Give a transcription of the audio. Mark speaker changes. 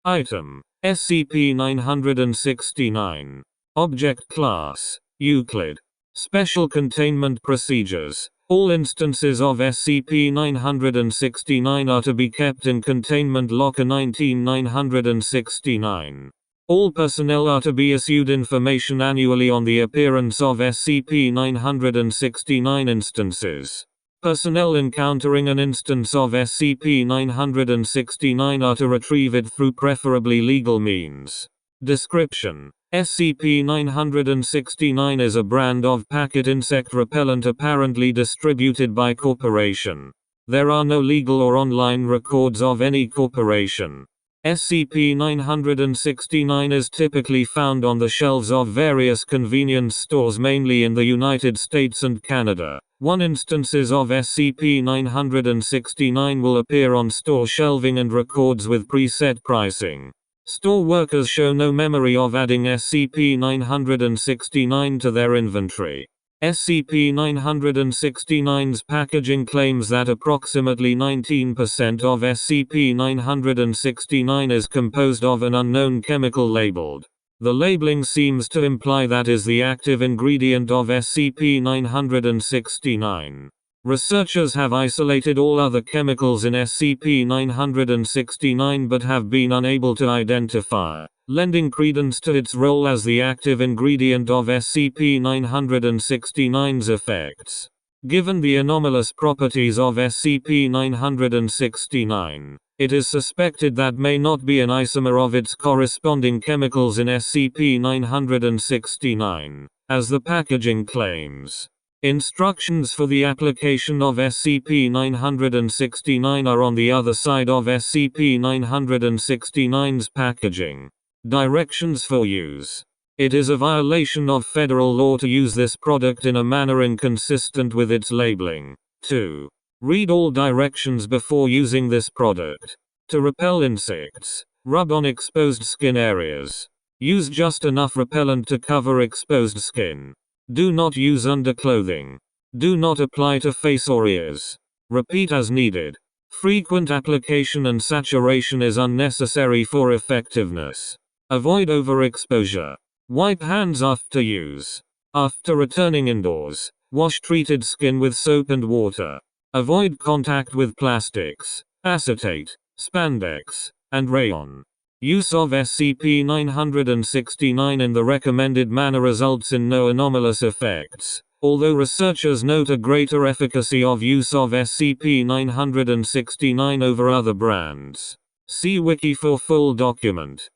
Speaker 1: Item: SCP-969. Object Class: Euclid. Special Containment Procedures: all instances of SCP-969 are to be kept in Containment Locker 19969. All personnel are to be issued information annually on the appearance of SCP-969 instances. Personnel encountering an instance of SCP-969 are to retrieve it through preferably legal means. Description: SCP-969 is a brand of packet insect repellent apparently distributed by corporation. There are no legal or online records of any corporation. SCP-969 is typically found on the shelves of various convenience stores mainly in the United States and Canada. Instances of SCP-969 will appear on store shelving and records with preset pricing. Store workers show no memory of adding SCP-969 to their inventory. SCP-969's packaging claims that approximately 19% of SCP-969 is composed of an unknown chemical labeled. The labeling seems to imply that is the active ingredient of SCP-969. Researchers have isolated all other chemicals in SCP-969 but have been unable to identify, lending credence to its role as the active ingredient of SCP-969's effects. Given the anomalous properties of SCP-969, it is suspected that may not be an isomer of its corresponding chemicals in SCP-969, as the packaging claims. Instructions for the application of SCP-969 are on the other side of SCP-969's packaging. Directions for use. It is a violation of federal law to use this product in a manner inconsistent with its labeling. 2. Read all directions before using this product. To repel insects, rub on exposed skin areas. Use just enough repellent to cover exposed skin. Do not use underclothing. Do not apply to face or ears. Repeat as needed. Frequent application and saturation is unnecessary for effectiveness. Avoid overexposure. Wipe hands after use. After returning indoors, wash treated skin with soap and water. Avoid contact with plastics, acetate, spandex, and rayon. Use of SCP-969 in the recommended manner results in no anomalous effects, although researchers note a greater efficacy of use of SCP-969 over other brands. See Wiki for full document.